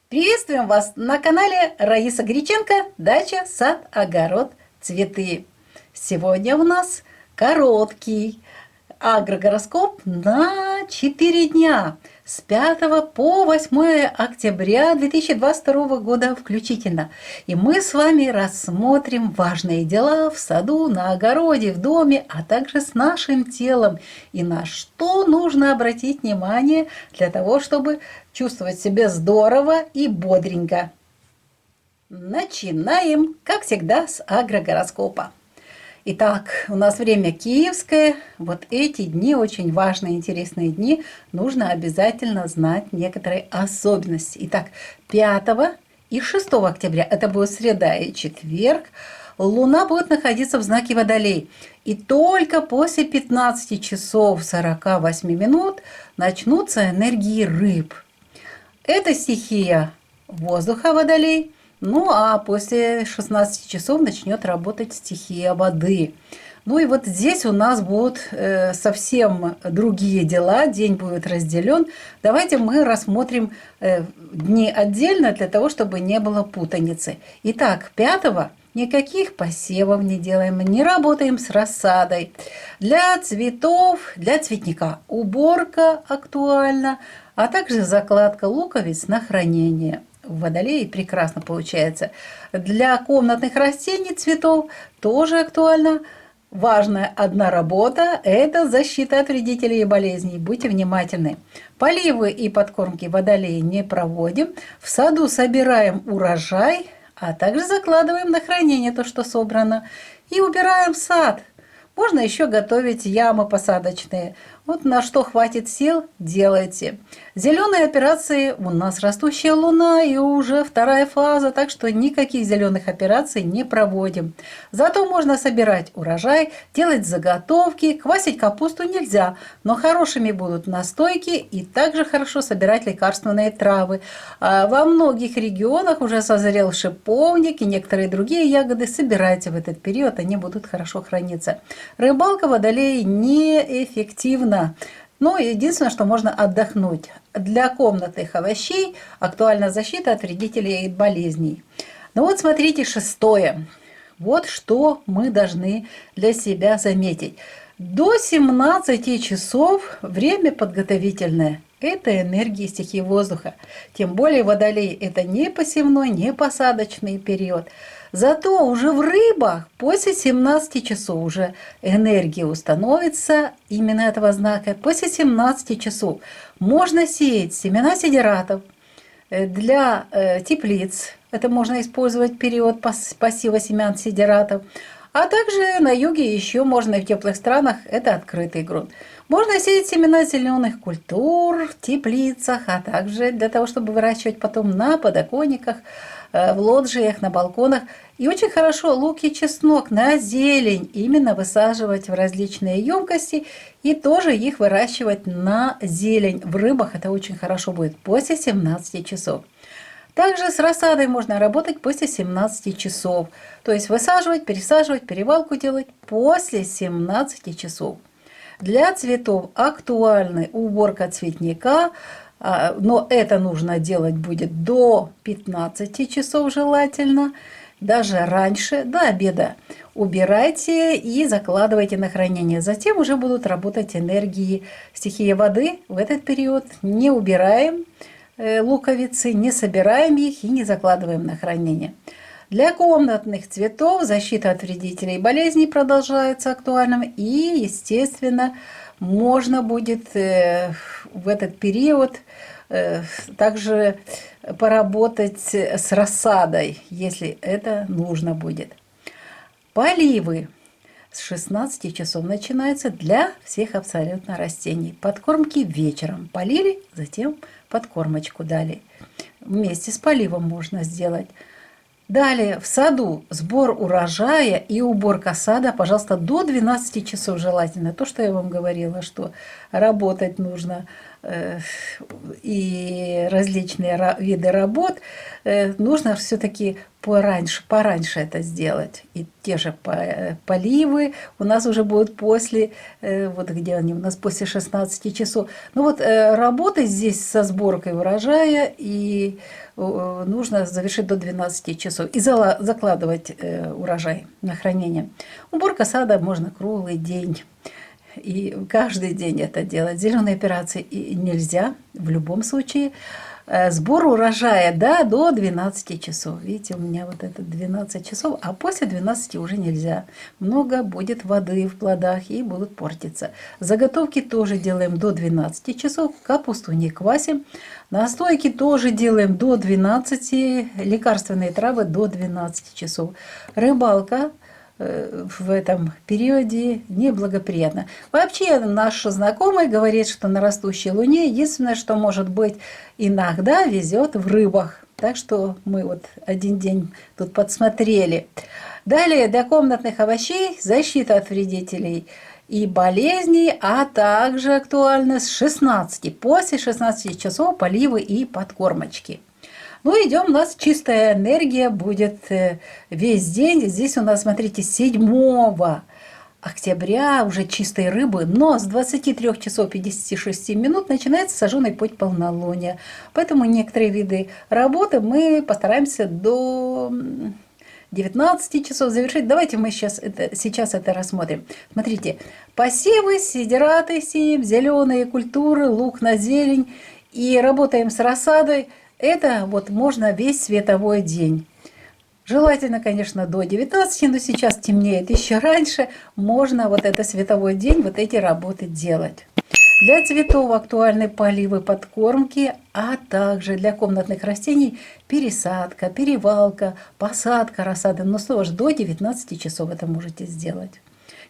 Приветствуем вас на канале Раиса Греченко «Дача, сад, огород, цветы». Сегодня у нас короткий агрогороскоп на 4 дня с 5 по 8 октября 2022 года включительно. И мы с вами рассмотрим важные дела в саду, на огороде, в доме, а также с нашим телом и на что нужно обратить внимание для того, чтобы чувствовать себя здорово и бодренько. Начинаем, как всегда, с агрогороскопа. Итак, у нас время киевское. Вот эти дни очень важные, интересные дни. Нужно обязательно знать некоторые особенности. Итак, 5 и 6 октября, это будет среда и четверг, Луна будет находиться в знаке Водолей. И только после 15 часов 48 минут начнутся энергии рыб. Это стихия воздуха Водолей. Ну а после 16 часов начнет работать стихия воды. Ну и вот здесь у нас будут совсем другие дела, день будет разделен. Давайте мы рассмотрим дни отдельно для того, чтобы не было путаницы. Итак, 5 никаких посевов не делаем, не работаем с рассадой. Для цветов, для цветника уборка актуальна, а также закладка луковиц на хранение. В Водолее прекрасно получается. Для комнатных растений, цветов тоже актуально. Важная одна работа – это защита от вредителей и болезней. Будьте внимательны. Поливы и подкормки Водолея не проводим. В саду собираем урожай, а также закладываем на хранение то, что собрано. И убираем сад. Можно еще готовить ямы посадочные. Вот на что хватит сил, делайте. Зеленые операции, у нас растущая луна и уже вторая фаза, так что никаких зеленых операций не проводим. Зато можно собирать урожай, делать заготовки, квасить капусту нельзя, но хорошими будут настойки и также хорошо собирать лекарственные травы. Во многих регионах уже созрел шиповник и некоторые другие ягоды. Собирайте в этот период, они будут хорошо храниться. Рыбалка Водолей неэффективна. Ну, единственное, что можно отдохнуть. Для комнатных овощей актуальна защита от вредителей и болезней. Ну вот смотрите, 6. Вот что мы должны для себя заметить. До 17 часов время подготовительное. Это энергии стихии воздуха. Тем более Водолей – это не посевной, не посадочный период. Зато уже в рыбах после 17 часов уже энергия установится именно этого знака. После 17 часов можно сеять семена сидератов для теплиц. Это можно использовать период посева семян сидератов. А также на юге еще можно и в теплых странах, это открытый грунт. Можно сеять семена зеленых культур в теплицах, а также для того, чтобы выращивать потом на подоконниках, в лоджиях, на балконах. И очень хорошо лук и чеснок на зелень именно высаживать в различные емкости и тоже их выращивать на зелень. В рыбах это очень хорошо будет после 17 часов. Также с рассадой можно работать после 17 часов. То есть высаживать, пересаживать, перевалку делать после 17 часов. Для цветов актуальна уборка цветника, но это нужно делать будет до 15 часов желательно, даже раньше, до обеда. Убирайте и закладывайте на хранение. Затем уже будут работать энергии стихии воды в этот период. Не убираем луковицы, не собираем их и не закладываем на хранение. Для комнатных цветов защита от вредителей и болезней продолжается актуальным. И, естественно, можно будет в этот период также поработать с рассадой, если это нужно будет. Поливы с 16 часов начинаются для всех абсолютно растений. Подкормки вечером полили, затем подкормочку дали. Вместе с поливом можно сделать. Далее в саду сбор урожая и уборка сада, пожалуйста, до 12 часов желательно. То, что я вам говорила, что работать нужно и различные виды работ нужно все-таки пораньше это сделать. И те же поливы у нас уже будут после, вот где они у нас после 16 часов. Ну вот работать здесь со сборкой урожая и нужно завершить до 12 часов и закладывать урожай на хранение. Уборка сада можно круглый день. И каждый день это делать. Зеленые операции нельзя в любом случае. Сбор урожая, да, до 12 часов. Видите, у меня вот это 12 часов, а после 12 уже нельзя. Много будет воды в плодах и будут портиться. Заготовки тоже делаем до 12 часов. Капусту не квасим. Настойки тоже делаем до 12. Лекарственные травы до 12 часов. Рыбалка в этом периоде неблагоприятно. Вообще наш знакомый говорит, что на растущей луне единственное, что может быть, иногда везет в рыбах. Так что мы вот один день тут подсмотрели. Далее для комнатных овощей защита от вредителей и болезней, а также актуально с 16. После 16 часов поливы и подкормочки. Ну, идем, у нас чистая энергия будет весь день. Здесь у нас, смотрите, 7 октября уже чистой рыбы, но с 23 часов 56 минут начинается сожженный путь полнолуния. Поэтому некоторые виды работы мы постараемся до 19 часов завершить. Давайте мы сейчас это рассмотрим. Смотрите, посевы, сидираты сеем, зеленые культуры, лук на зелень. И работаем с рассадой. Это вот можно весь световой день. Желательно, конечно, до 19, но сейчас темнеет еще раньше. Можно вот это световой день, вот эти работы делать. Для цветов актуальны поливы, подкормки, а также для комнатных растений пересадка, перевалка, посадка рассады. Но снова же до 19 часов это можете сделать.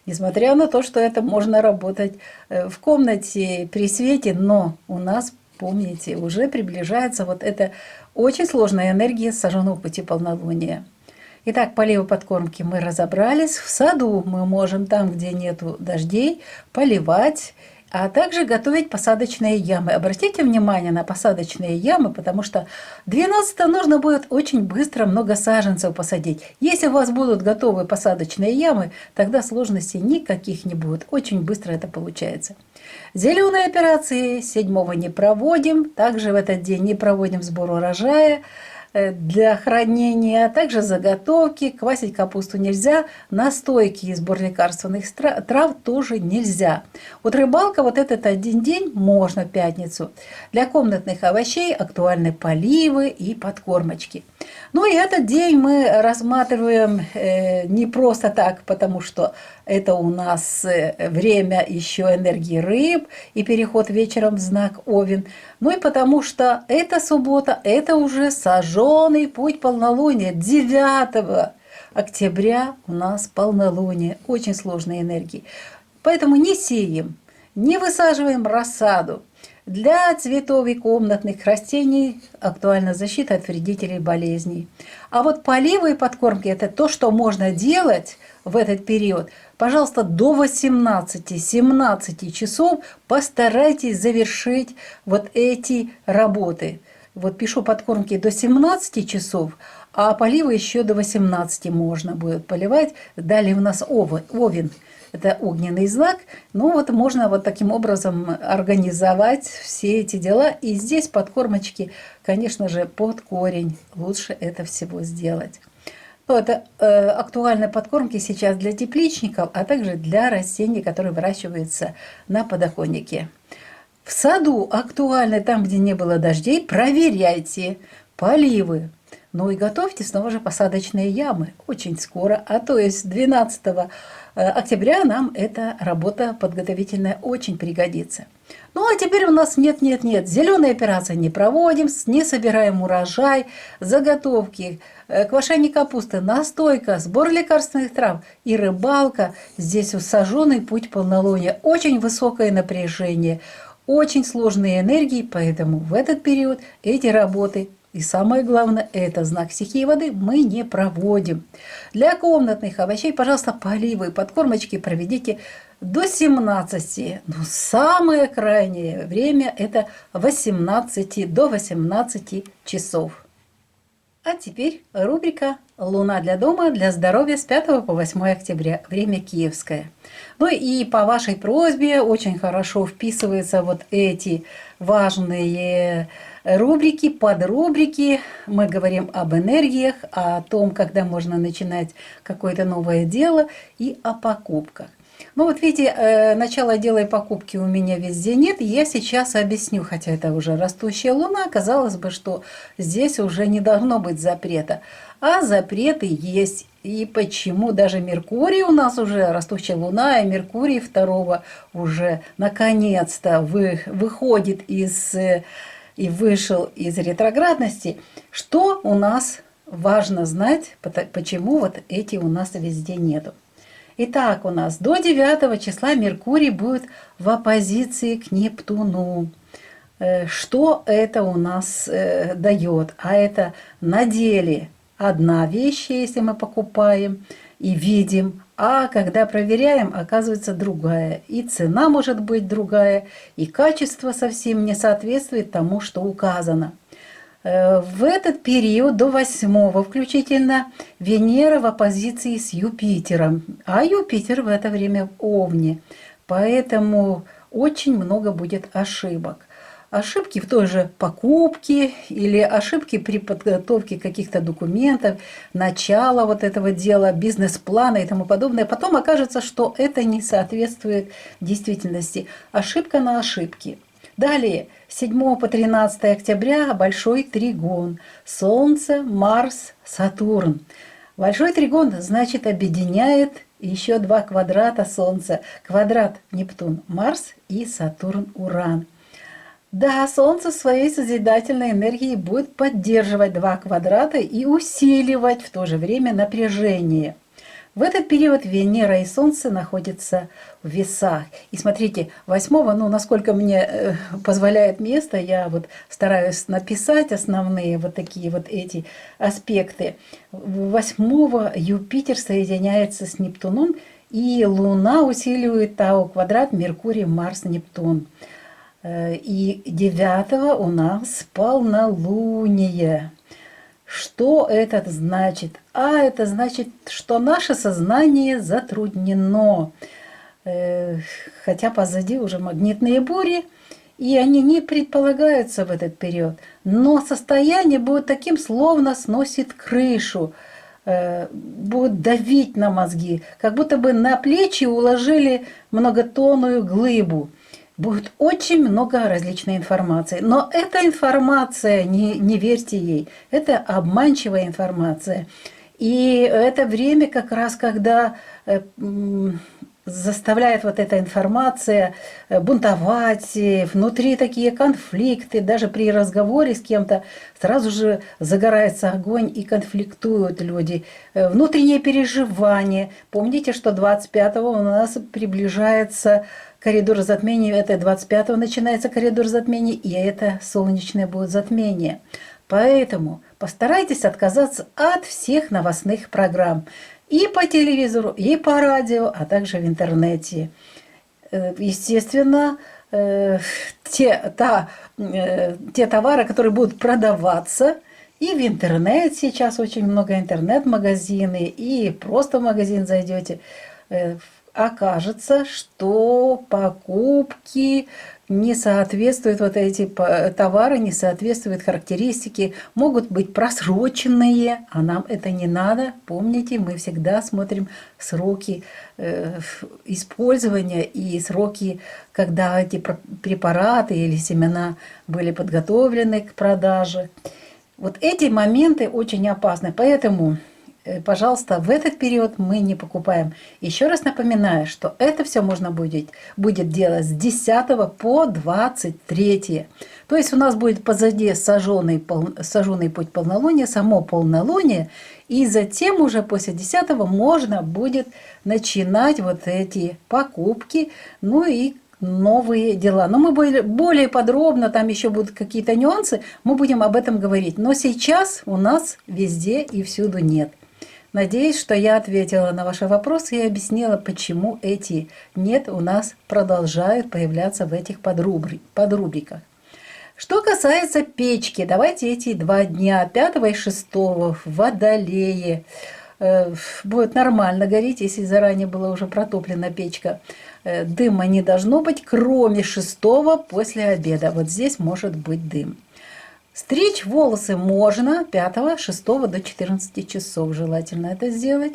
Несмотря на то, что это можно работать в комнате при свете, но у нас, помните, уже приближается вот эта очень сложная энергия сожженного пути полнолуния. Итак, поливы, подкормки мы разобрались. В саду мы можем там, где нету дождей, поливать, а также готовить посадочные ямы. Обратите внимание на посадочные ямы, потому что 12 нужно будет очень быстро много саженцев посадить. Если у вас будут готовы посадочные ямы, тогда сложностей никаких не будет. Очень быстро это получается. Зеленые операции 7 не проводим. Также в этот день не проводим сбор урожая для хранения, а также заготовки. Квасить капусту нельзя, настойки и сбор лекарственных трав тоже нельзя. Вот рыбалка, вот этот один день можно в пятницу. Для комнатных овощей актуальны поливы и подкормочки. Ну и этот день мы рассматриваем не просто так, потому что это у нас время еще энергии рыб и переход вечером в знак Овен. Ну и потому что эта суббота, это уже сожженный путь полнолуния. 9 октября у нас полнолуние, очень сложной энергии. Поэтому не сеем, не высаживаем рассаду. Для цветов и комнатных растений актуальна защита от вредителей и болезней. А вот поливы и подкормки – это то, что можно делать в этот период. Пожалуйста, до 18-17 часов постарайтесь завершить вот эти работы. Вот пишу подкормки до 17 часов, а поливы еще до 18 можно будет поливать. Далее у нас Овен. Это огненный знак. Ну вот можно вот таким образом организовать все эти дела. И здесь подкормочки, конечно же, под корень. Лучше это всего сделать. Ну, это актуальные подкормки сейчас для тепличников, а также для растений, которые выращиваются на подоконнике. В саду актуальны там, где не было дождей, проверяйте поливы. Ну и готовьте снова же посадочные ямы очень скоро, а то есть 12 октября нам эта работа подготовительная очень пригодится. Ну а теперь у нас нет. Зеленые операции не проводим, не собираем урожай, заготовки, квашение капусты, настойка, сбор лекарственных трав и рыбалка. Здесь сожженный путь полнолуния, очень высокое напряжение, очень сложные энергии, поэтому в этот период эти работы и самое главное, это знак стихии воды, мы не проводим. Для комнатных овощей, пожалуйста, поливы и подкормочки проведите до 17. Но самое крайнее время это 18 до 18 часов. А теперь рубрика Луна для дома, для здоровья с 5 по 8 октября, время киевское. Ну и по вашей просьбе очень хорошо вписываются вот эти важные рубрики, подрубрики. Мы говорим об энергиях, о том, когда можно начинать какое-то новое дело, и о покупках. Ну вот видите, начало дела и покупки у меня везде нет. Я сейчас объясню, хотя это уже растущая луна, казалось бы, что здесь уже не должно быть запрета. А запреты есть. И почему даже Меркурий у нас уже растущая луна, и Меркурий второго уже наконец-то выходит и вышел из ретроградности. Что у нас важно знать, почему вот эти у нас везде нету. Итак, у нас до 9 числа Меркурий будет в оппозиции к Нептуну. Что это у нас дает? А это на деле одна вещь, если мы покупаем и видим, а когда проверяем, оказывается другая. И цена может быть другая, и качество совсем не соответствует тому, что указано. В этот период, до 8 включительно, Венера в оппозиции с Юпитером, а Юпитер в это время в Овне. Поэтому очень много будет ошибок. Ошибки в той же покупке или ошибки при подготовке каких-то документов, начала вот этого дела, бизнес-плана и тому подобное. Потом окажется, что это не соответствует действительности. Ошибка на ошибке. Далее, с 7 по 13 октября большой тригон. Солнце, Марс, Сатурн. Большой тригон, значит, объединяет еще два квадрата Солнца. Квадрат Нептун, Марс и Сатурн, Уран. Да, Солнце своей созидательной энергией будет поддерживать два квадрата и усиливать в то же время напряжение. В этот период Венера и Солнце находятся в Весах. И смотрите, 8, ну, насколько мне позволяет место, я вот стараюсь написать основные вот такие вот эти аспекты. 8 Юпитер соединяется с Нептуном, и Луна усиливает Тау квадрат Меркурий, Марс, Нептун. И 9 у нас полнолуние. Что это значит? А это значит, что наше сознание затруднено. Хотя позади уже магнитные бури, и они не предполагаются в этот период. Но состояние будет таким, словно сносит крышу, будет давить на мозги, как будто бы на плечи уложили многотонную глыбу. Будет очень много различной информации. Но эта информация, не верьте ей, это обманчивая информация. И это время как раз, когда заставляет вот эта информация бунтовать, внутри такие конфликты, даже при разговоре с кем-то сразу же загорается огонь и конфликтуют люди. Внутренние переживания. Помните, что 25-го у нас приближается коридор затмений, это 25-го начинается коридор затмений, и это солнечное будет затмение. Поэтому постарайтесь отказаться от всех новостных программ. И по телевизору, и по радио, а также в интернете. Естественно, те товары, которые будут продаваться, и в интернет сейчас очень много интернет-магазины, и просто в магазин зайдете, окажется, что покупки не соответствуют, вот эти товары не соответствуют характеристике, могут быть просроченные, а нам это не надо. Помните, мы всегда смотрим сроки использования и сроки, когда эти препараты или семена были подготовлены к продаже. Вот эти моменты очень опасны, поэтому пожалуйста, в этот период мы не покупаем. Еще раз напоминаю, что это все можно будет делать с 10 по 23. То есть у нас будет позади сожженный путь полнолуния, само полнолуние, и затем уже после 10 можно будет начинать вот эти покупки, ну и новые дела. Но мы более подробно, там еще будут какие-то нюансы, мы будем об этом говорить. Но сейчас у нас везде и всюду нет. Надеюсь, что я ответила на ваши вопросы и объяснила, почему эти «нет» у нас продолжают появляться в этих подрубриках. Что касается печки, давайте эти 2 дня, 5 и 6 в Водолее, будет нормально гореть, если заранее была уже протоплена печка. Дыма не должно быть, кроме 6 после обеда. Вот здесь может быть дым. Стричь волосы можно 5, 6 до 14 часов, желательно это сделать.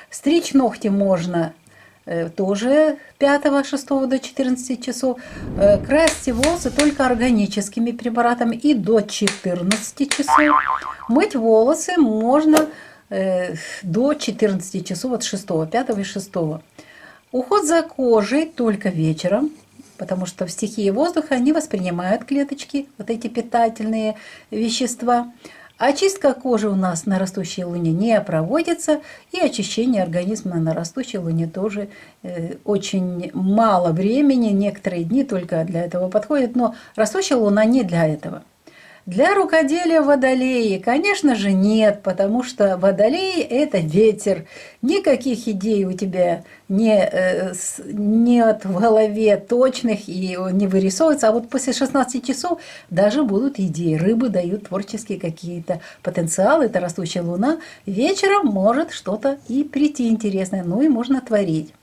Стричь ногти можно тоже 5, 6 до 14 часов. Красьте волосы только органическими препаратами и до 14 часов. Мыть волосы можно до 14 часов, от 6, 5 и 6. Уход за кожей только вечером, потому что в стихии воздуха не воспринимают клеточки, вот эти питательные вещества. Очистка кожи у нас на растущей луне не проводится, и очищение организма на растущей луне тоже очень мало времени, некоторые дни только для этого подходят, но растущая луна не для этого. Для рукоделия Водолеи, конечно же, нет, потому что Водолей – это ветер. Никаких идей у тебя нет в голове точных и не вырисовывается. А вот после 16 часов даже будут идеи. Рыбы дают творческие какие-то потенциалы, это растущая луна. Вечером может что-то и прийти интересное, ну и можно творить.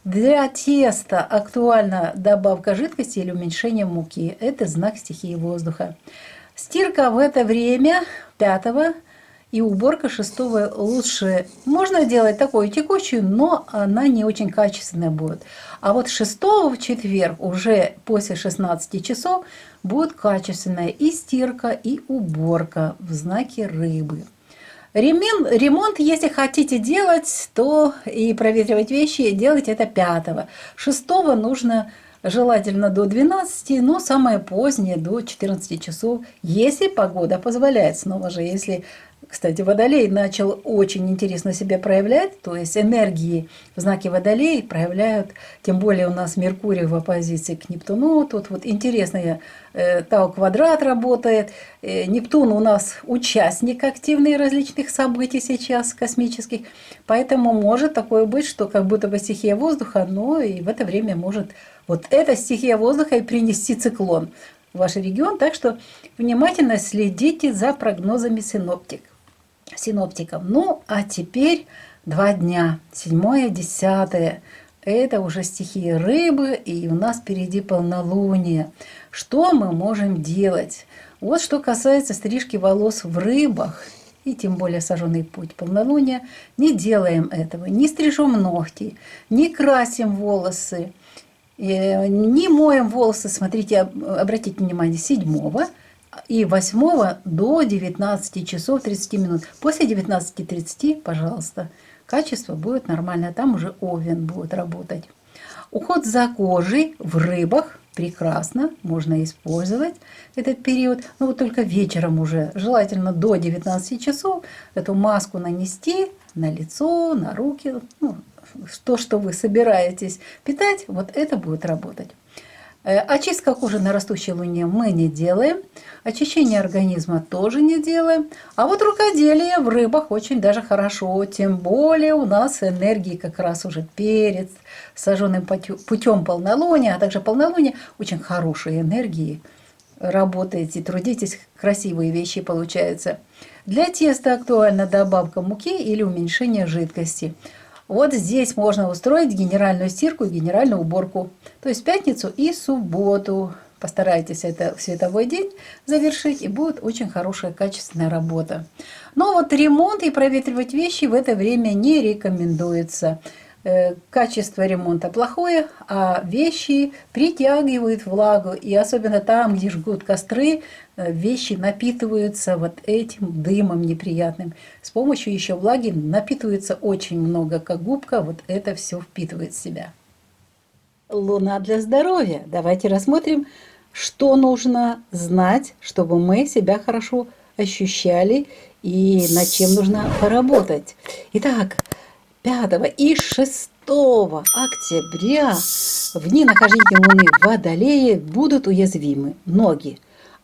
Для теста актуальна добавка жидкости или уменьшение муки. Это знак стихии воздуха. Стирка в это время 5 и уборка 6 лучше. Можно делать такую текущую, но она не очень качественная будет. А вот 6 в четверг, уже после 16 часов, будет качественная и стирка, и уборка в знаке рыбы. Ремонт, если хотите делать, то и проветривать вещи, делать это 5. 6 нужно желательно до 12, но самое позднее до 14 часов, если погода позволяет. Снова же, если, кстати, Водолей начал очень интересно себя проявлять, то есть энергии в знаке Водолей проявляют, тем более у нас Меркурий в оппозиции к Нептуну, тут вот интересный Тау-квадрат работает, Нептун у нас участник активный различных событий сейчас космических, поэтому может такое быть, что как будто бы стихия воздуха, но и в это время может вот эта стихия воздуха и принести циклон в ваш регион. Так что внимательно следите за прогнозами синоптиков. Ну, а теперь 2 дня, 7, 10. Это уже стихия рыбы, и у нас впереди полнолуние. Что мы можем делать? Вот что касается стрижки волос в рыбах, и тем более сожженный путь полнолуния, не делаем этого. Не стрижем ногти, не красим волосы, не моем волосы, смотрите, обратите внимание, 7 и 8 до 19 часов 30 минут. После 19:30, пожалуйста, качество будет нормальное, там уже Овен будет работать. Уход за кожей в рыбах прекрасно, можно использовать этот период, но вот только вечером уже, желательно до 19 часов, эту маску нанести на лицо, на руки, ну, то, что вы собираетесь питать, вот это будет работать. Очистка кожи на растущей луне мы не делаем, очищение организма тоже не делаем, а вот рукоделие в рыбах очень даже хорошо, тем более у нас энергии как раз уже перед сожженным путем полнолуния, а также полнолуние очень хорошие энергии, работаете, трудитесь, красивые вещи получаются. Для теста актуальна добавка муки или уменьшение жидкости. Вот здесь можно устроить генеральную стирку и генеральную уборку. То есть в пятницу и субботу. Постарайтесь это в световой день завершить, и будет очень хорошая качественная работа. Но вот ремонт и проветривать вещи в это время не рекомендуется. Качество ремонта плохое, а вещи притягивают влагу. И особенно там, где жгут костры, вещи напитываются вот этим дымом неприятным. С помощью еще влаги напитывается очень много, как губка, вот это все впитывает в себя. Луна для здоровья. Давайте рассмотрим, что нужно знать, чтобы мы себя хорошо ощущали и над чем нужно поработать. Итак, 5 и 6 октября в дни нахождения Луны в Водолее будут уязвимы ноги.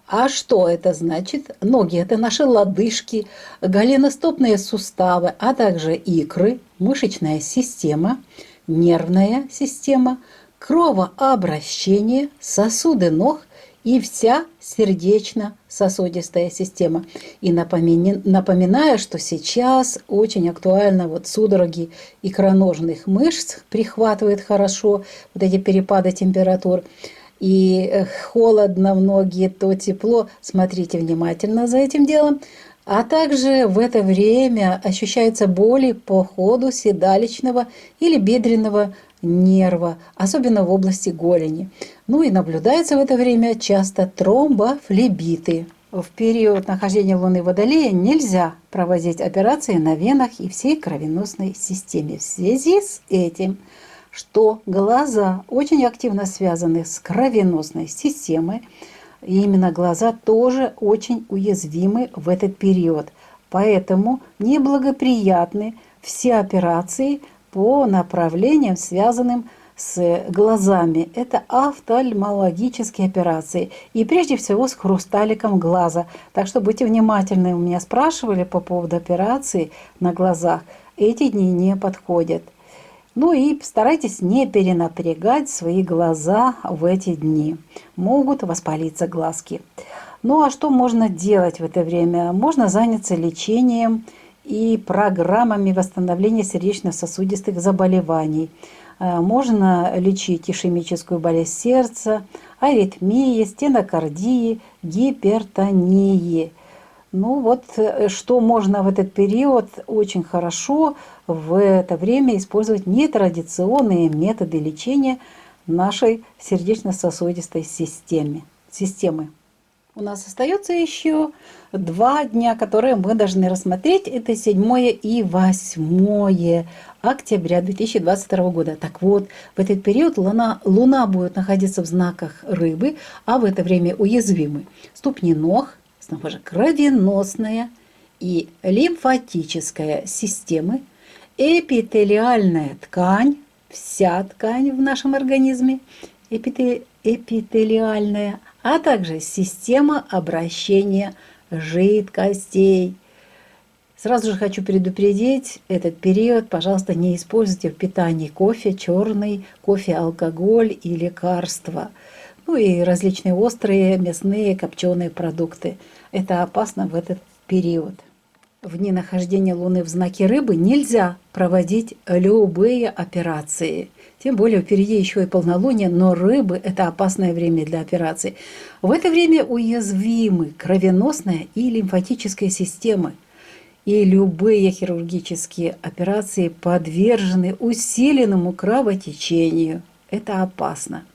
А что это значит? Ноги – это наши лодыжки, голеностопные суставы, а также икры, мышечная система, нервная система, кровообращение, сосуды ног и вся сердечно-сосудистая система. И напоминаю, что сейчас очень актуально вот судороги икроножных мышц прихватывает хорошо, вот эти перепады температур. И холодно в ноги, то тепло. Смотрите внимательно за этим делом. А также в это время ощущаются боли по ходу седалищного или бедренного нерва, особенно в области голени. Ну и наблюдается в это время часто тромбофлебиты. В период нахождения Луны в Водолее нельзя проводить операции на венах и всей кровеносной системе. В связи с этим, что глаза очень активно связаны с кровеносной системой, и именно глаза тоже очень уязвимы в этот период. Поэтому неблагоприятны все операции по направлениям, связанным с глазами. Это офтальмологические операции. И прежде всего с хрусталиком глаза. Так что будьте внимательны. У меня спрашивали по поводу операции на глазах. Эти дни не подходят. Ну и старайтесь не перенапрягать свои глаза в эти дни. Могут воспалиться глазки. Ну а что можно делать в это время? Можно заняться лечением и программами восстановления сердечно-сосудистых заболеваний. Можно лечить ишемическую болезнь сердца, аритмии, стенокардии, гипертонии. Ну вот, что можно в этот период очень хорошо в это время использовать нетрадиционные методы лечения нашей сердечно-сосудистой системы. У нас остается еще 2 дня, которые мы должны рассмотреть. Это 7 и 8 октября 2022 года. Так вот, в этот период Луна будет находиться в знаках Рыбы, а в это время уязвимы ступни ног, снова же кровеносная и лимфатическая системы, эпителиальная ткань, вся ткань в нашем организме, эпителиальная, а также система обращения жидкостей. Сразу же хочу предупредить, этот период, пожалуйста, не используйте в питании кофе, черный кофе, алкоголь и лекарства. Ну и различные острые, мясные, копченые продукты. Это опасно в этот период. В дни нахождения Луны в знаке Рыбы нельзя проводить любые операции. Тем более впереди еще и полнолуние, но Рыбы – это опасное время для операций. В это время уязвимы кровеносная и лимфатическая системы. И любые хирургические операции подвержены усиленному кровотечению. Это опасно.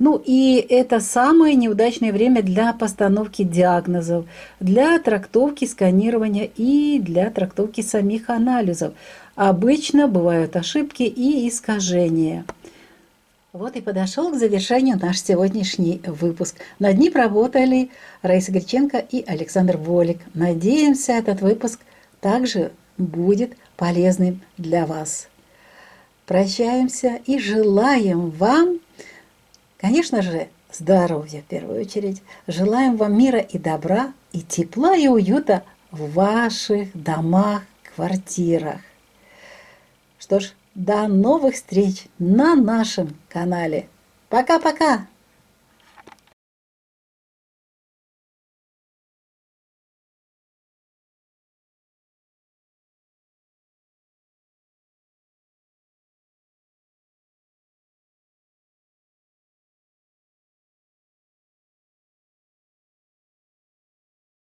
Ну и это самое неудачное время для постановки диагнозов, для трактовки сканирования и для трактовки самих анализов. Обычно бывают ошибки и искажения. Вот и подошел к завершению наш сегодняшний выпуск. Над ним работали Раиса Греченко и Александр Волик. Надеемся, этот выпуск также будет полезным для вас. Прощаемся и желаем вам, конечно же, здоровья в первую очередь. Желаем вам мира и добра, и тепла, и уюта в ваших домах, квартирах. Что ж, до новых встреч на нашем канале. Пока-пока!